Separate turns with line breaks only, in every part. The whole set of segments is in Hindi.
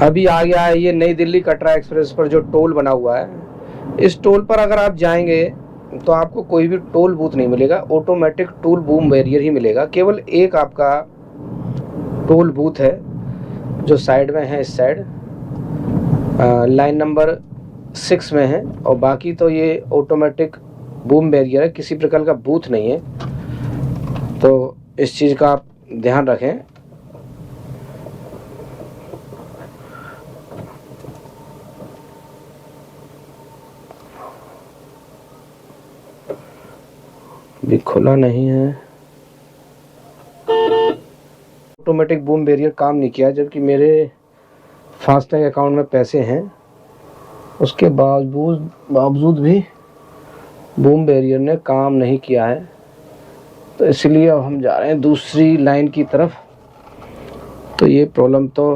अभी आ गया है ये नई दिल्ली कटरा एक्सप्रेस पर जो टोल बना हुआ है। इस टोल पर अगर आप जाएंगे तो आपको कोई भी टोल बूथ नहीं मिलेगा, ऑटोमेटिक टोल बूम बैरियर ही मिलेगा। केवल एक आपका टोल बूथ है जो साइड में है, इस साइड लाइन नंबर 6 में है, और बाकी तो ये ऑटोमेटिक बूम बैरियर है, किसी प्रकार का बूथ नहीं है। तो इस चीज़ का आप ध्यान रखें। भी खुला नहीं है, ऑटोमेटिक बूम बैरियर काम नहीं किया, जबकि मेरे फास्टैग अकाउंट में पैसे हैं, उसके बावजूद भी बूम बैरियर ने काम नहीं किया है। तो इसलिए अब हम जा रहे हैं दूसरी लाइन की तरफ। तो ये प्रॉब्लम तो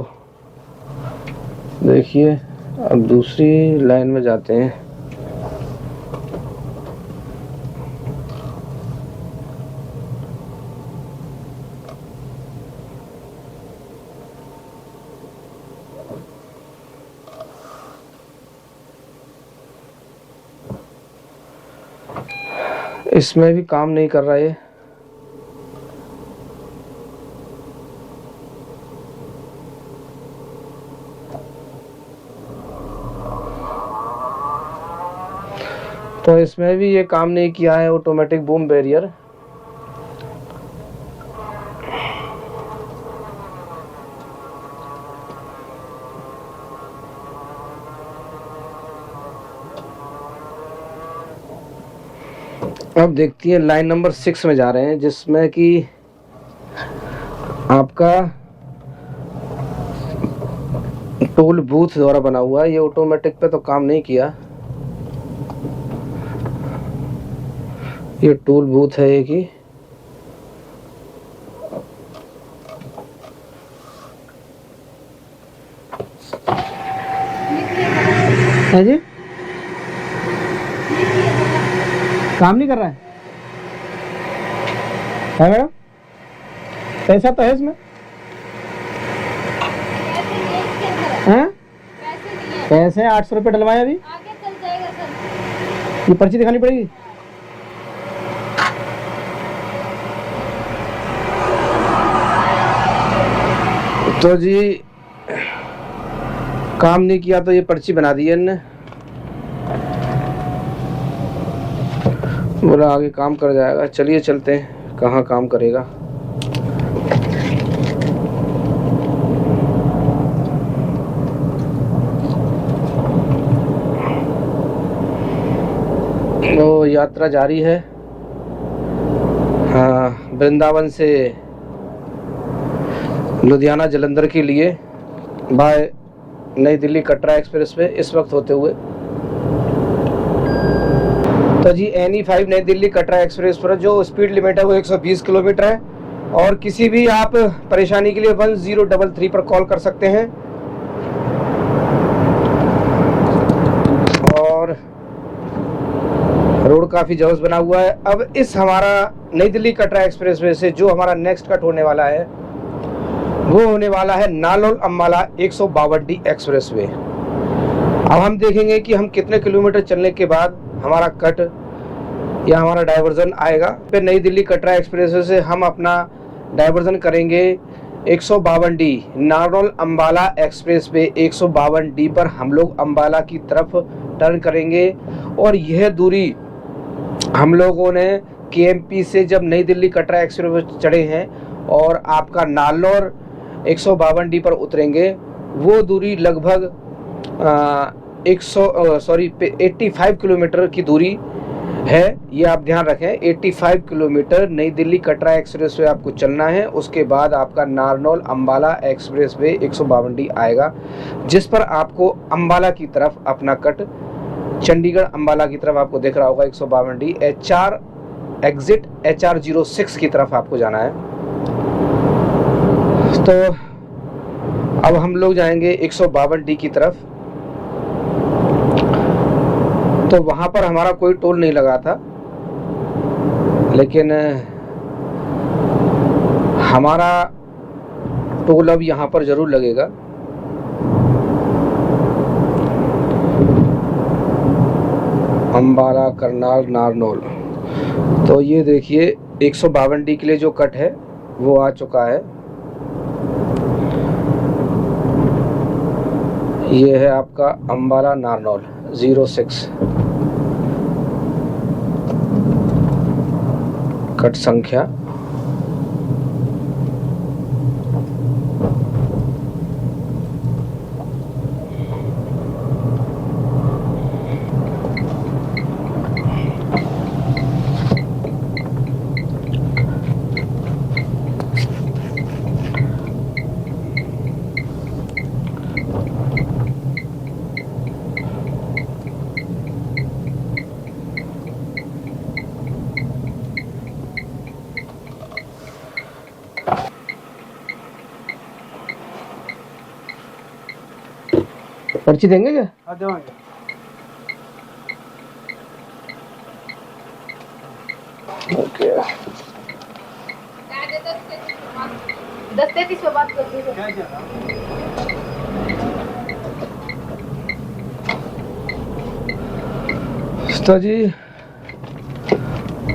देखिए, अब दूसरी लाइन में जाते हैं। इसमें भी काम नहीं कर रहा है। तो इसमें भी ये काम नहीं किया है ऑटोमेटिक बूम बैरियर। अब देखती है लाइन नंबर 6 में जा रहे हैं, जिसमें कि आपका टोल बूथ द्वारा बना हुआ है। ये ऑटोमेटिक पे तो काम नहीं किया। ये टोल बूथ है एक ही। है जी, काम नहीं कर रहा है मैडम? पैसा तो है इसमें, हैं? पैसे 800 रुपये डलवाए अभी। आगे चल जाएगा सर। ये पर्ची दिखानी पड़ेगी। तो जी काम नहीं किया तो ये पर्ची बना दी है इनने, बोला आगे काम कर जाएगा। चलिए चलते हैं, कहाँ काम करेगा। तो यात्रा जारी है, हाँ, वृंदावन से लुधियाना जालंधर के लिए बाय नई दिल्ली कटरा एक्सप्रेस पे इस वक्त होते हुए। तो जी NE5 नई दिल्ली कटरा एक्सप्रेस पर जो स्पीड लिमिट है वो 120 किलोमीटर है, और किसी भी आप परेशानी के लिए 1033 पर कॉल कर सकते हैं। और रोड काफ़ी जबरदस्त बना हुआ है। अब इस हमारा नई दिल्ली कटरा एक्सप्रेस वे से जो हमारा नेक्स्ट कट होने वाला है वो होने वाला है नालोल अम्बाला 152D एक्सप्रेस वे। अब हम देखेंगे कि हम कितने किलोमीटर चलने के बाद हमारा कट या हमारा डाइवर्जन आएगा। फिर नई दिल्ली कटरा एक्सप्रेस वे से हम अपना डाइवर्जन करेंगे 152D नालोल Ambala express way. 152D पर हम लोग अम्बाला की तरफ टर्न करेंगे, और यह दूरी हम लोगों ने KMP से जब नई दिल्ली कटरा एक्सप्रेस चढ़े हैं और आपका नालोर 152D पर उतरेंगे, वो दूरी लगभग 85 किलोमीटर की दूरी है। ये आप ध्यान रखें, 85 किलोमीटर नई दिल्ली कटरा एक्सप्रेस वे आपको चलना है। उसके बाद आपका Narnaul Ambala express way 152D आएगा, जिस पर आपको अम्बाला की तरफ अपना कट, चंडीगढ़ अम्बाला की तरफ आपको दिख रहा होगा 152D। HR एग्जिट HR06 की तरफ आपको जाना है। तो अब हम लोग जाएंगे 152D की तरफ। तो वहाँ पर हमारा कोई टोल नहीं लगा था, लेकिन हमारा टोल अब यहाँ पर ज़रूर लगेगा। अम्बाला करनाल नारनौल। तो ये देखिए 152D के लिए जो कट है वो आ चुका है। ये है आपका अम्बाला नारनौल 06 कट संख्या। पर्ची देंगे क्या?
हाँ देवांगे।
ओके।
10-33 पे बात करती है।
क्या क्या था?
तो जी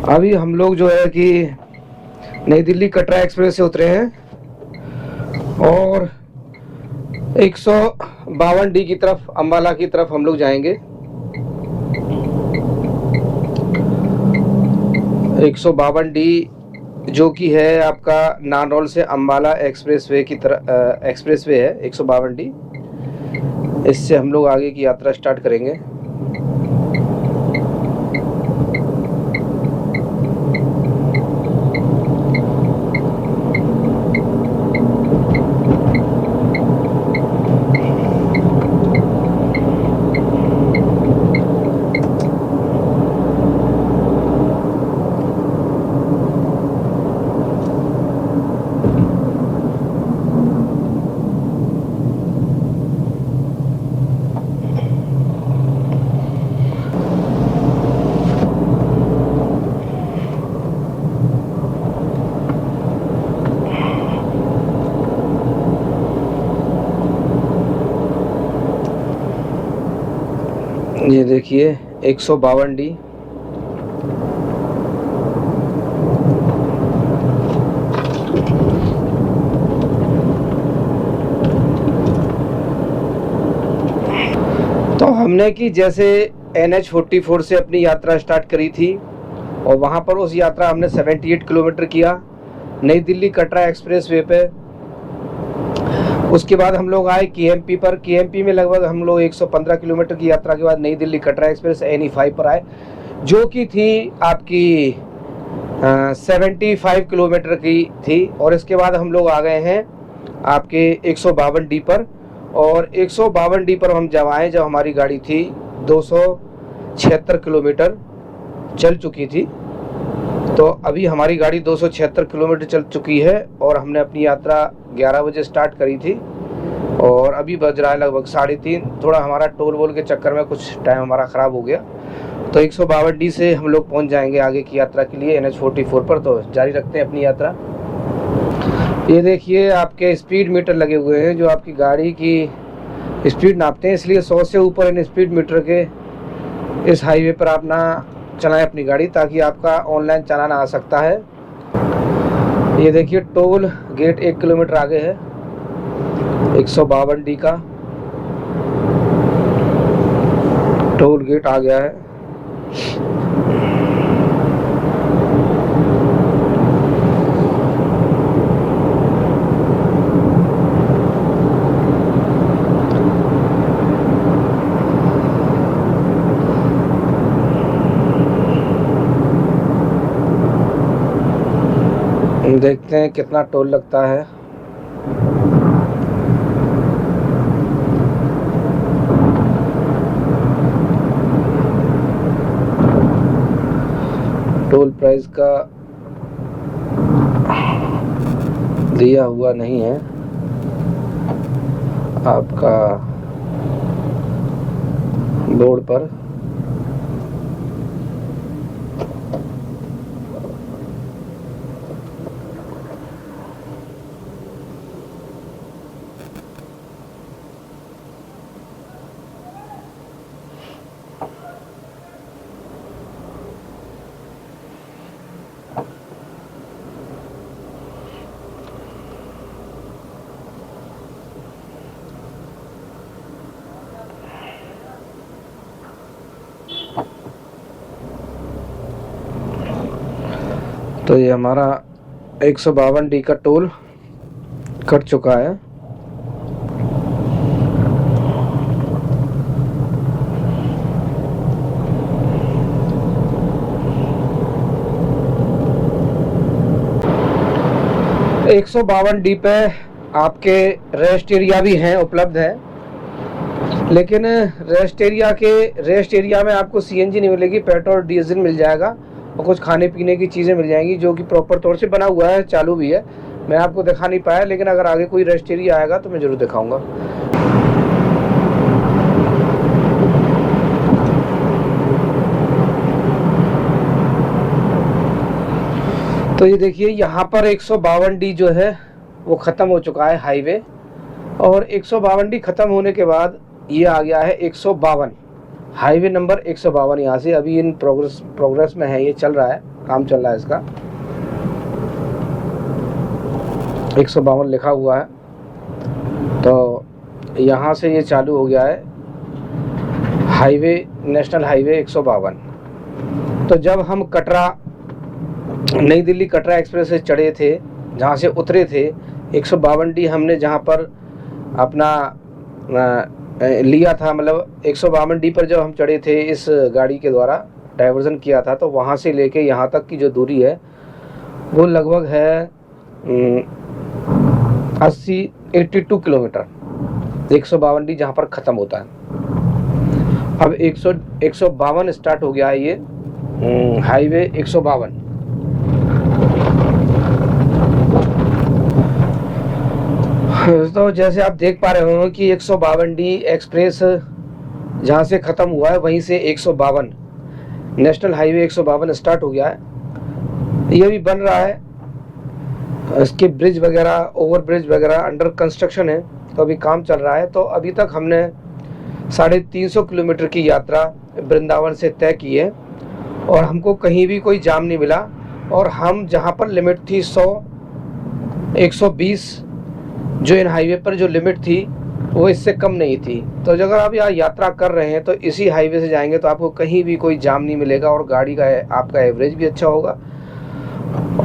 अभी हम लोग जो है कि नई दिल्ली कटरा एक्सप्रेस से उतरे हैं और 152D की तरफ अम्बाला की तरफ हम लोग जाएंगे। 152D जो कि है आपका नारनौल से अम्बाला एक्सप्रेसवे की तरफ एक्सप्रेसवे है 152D। इससे हम लोग आगे की यात्रा स्टार्ट करेंगे। ये देखिए 152D। तो हमने कि जैसे NH44 से अपनी यात्रा स्टार्ट करी थी और वहाँ पर उस यात्रा हमने 78 किलोमीटर किया नई दिल्ली कटरा एक्सप्रेसवे पे। उसके बाद हम लोग आए KMP पर। KMP में लगभग हम लोग 115 किलोमीटर की यात्रा के बाद नई दिल्ली कटरा एक्सप्रेस NE5 पर आए, जो कि थी आपकी 75 किलोमीटर की थी। और इसके बाद हम लोग आ गए हैं आपके 152D पर। और 152D पर हम जब आए, जब हमारी गाड़ी थी 276 किलोमीटर चल चुकी थी। तो अभी हमारी गाड़ी 276 किलोमीटर चल चुकी है और हमने अपनी यात्रा 11 बजे स्टार्ट करी थी और अभी बज रहा है लगभग 3:30। थोड़ा हमारा टोल वोल के चक्कर में कुछ टाइम हमारा ख़राब हो गया। तो 152D से हम लोग पहुंच जाएंगे आगे की यात्रा के लिए NH44 पर। तो जारी रखते हैं अपनी यात्रा। ये देखिए आपके स्पीड मीटर लगे हुए हैं जो आपकी गाड़ी की स्पीड नापते हैं, इसलिए 100 से ऊपर इन स्पीड मीटर के इस हाईवे पर आप ना चलाएं अपनी गाड़ी, ताकि आपका ऑनलाइन चालान आ सकता है। ये देखिए टोल गेट 1 किलोमीटर आगे है 152D का टोल गेट आ गया है। देखते हैं कितना टोल लगता है। टोल प्राइस का दिया हुआ नहीं है आपका बोर्ड पर। तो ये हमारा 152D का टोल कट चुका है। एक 152D पे आपके रेस्ट एरिया भी हैं, उपलब्ध है, लेकिन रेस्ट एरिया में आपको सीएनजी नहीं मिलेगी, पेट्रोल डीजल मिल जाएगा और कुछ खाने पीने की चीज़ें मिल जाएंगी जो कि प्रॉपर तौर से बना हुआ है, चालू भी है। मैं आपको दिखा नहीं पाया, लेकिन अगर आगे कोई रेस्ट एरिया आएगा तो मैं ज़रूर दिखाऊंगा। तो ये देखिए, यहाँ पर 152D जो है वो ख़त्म हो चुका है हाईवे, और 152D ख़त्म होने के बाद ये आ गया है 152 हाईवे नंबर 152। यहाँ से अभी इन प्रोग्रेस में है, ये चल रहा है, काम चल रहा है इसका। 152 लिखा हुआ है, तो यहाँ से ये चालू हो गया है हाईवे, नेशनल हाईवे 152। तो जब हम कटरा, नई दिल्ली कटरा एक्सप्रेस से चढ़े थे, जहाँ से उतरे थे, 152D हमने जहाँ पर अपना लिया था, मतलब 152D पर जब हम चढ़े थे इस गाड़ी के द्वारा डाइवर्जन किया था, तो वहाँ से लेके यहाँ तक की जो दूरी है वो लगभग है 82 किलोमीटर। 152D जहाँ पर ख़त्म होता है। अब 152 स्टार्ट हो गया है ये हाईवे 152। तो जैसे आप देख पा रहे हो कि 152D एक्सप्रेस जहाँ से ख़त्म हुआ है वहीं से 152 नेशनल हाईवे 152 स्टार्ट हो गया है। ये भी बन रहा है, इसके ब्रिज वगैरह, ओवर ब्रिज वगैरह अंडर कंस्ट्रक्शन है, तो अभी काम चल रहा है। तो अभी तक हमने 350 किलोमीटर की यात्रा वृंदावन से तय की है और हमको कहीं भी कोई जाम नहीं मिला, और हम जहाँ पर लिमिट थी 100, 120 जो इन हाईवे पर जो लिमिट थी वो इससे कम नहीं थी। तो अगर आप यहाँ यात्रा कर रहे हैं तो इसी हाईवे से जाएंगे तो आपको कहीं भी कोई जाम नहीं मिलेगा, और गाड़ी का आपका एवरेज भी अच्छा होगा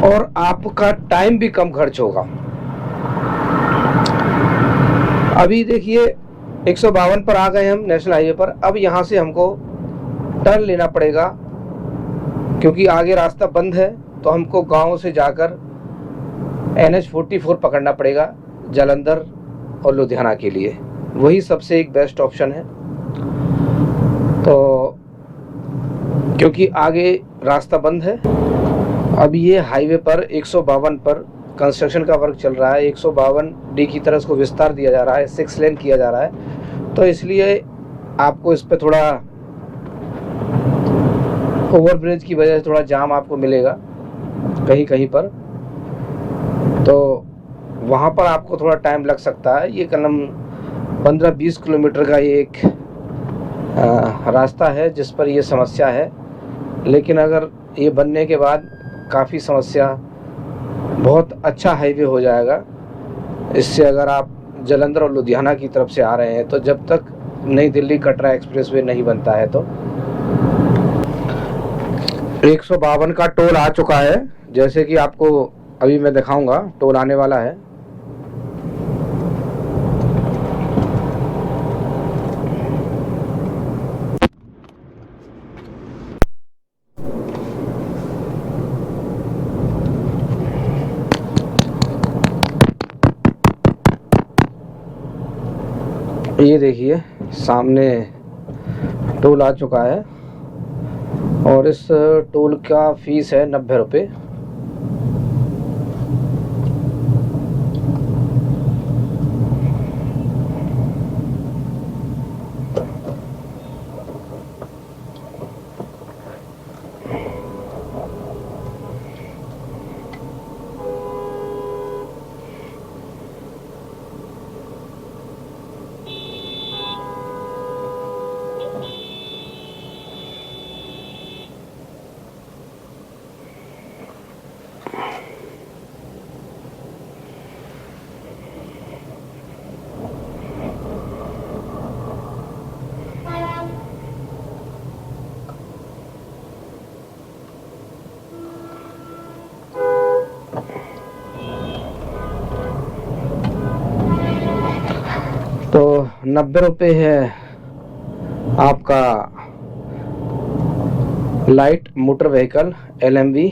और आपका टाइम भी कम खर्च होगा। अभी देखिए 152 पर आ गए हम नेशनल हाईवे पर। अब यहाँ से हमको टर्न लेना पड़ेगा क्योंकि आगे रास्ता बंद है, तो हमको गांव से जाकर NH44 पकड़ना पड़ेगा जालंधर और लुधियाना के लिए। वही सबसे एक बेस्ट ऑप्शन है। तो क्योंकि आगे रास्ता बंद है, अब ये हाईवे पर 152 पर कंस्ट्रक्शन का वर्क चल रहा है। 152D की तरह इसको विस्तार दिया जा रहा है, 6 लेन किया जा रहा है, तो इसलिए आपको इस पर थोड़ा ओवरब्रिज की वजह से थोड़ा जाम आपको मिलेगा कहीं कहीं पर, तो वहाँ पर आपको थोड़ा टाइम लग सकता है। ये कलम 15-20 किलोमीटर का ये एक रास्ता है जिस पर ये समस्या है, लेकिन अगर ये बनने के बाद काफ़ी समस्या, बहुत अच्छा हाईवे हो जाएगा इससे। अगर आप जालंधर और लुधियाना की तरफ से आ रहे हैं तो जब तक नई दिल्ली कटरा एक्सप्रेसवे नहीं बनता है, तो 152 का टोल आ चुका है। जैसे कि आपको अभी मैं दिखाऊंगा, टोल आने वाला है। ये देखिए सामने टोल आ चुका है और इस टोल का फीस है 90 रुपये। ₹90 है आपका लाइट मोटर व्हीकल LMV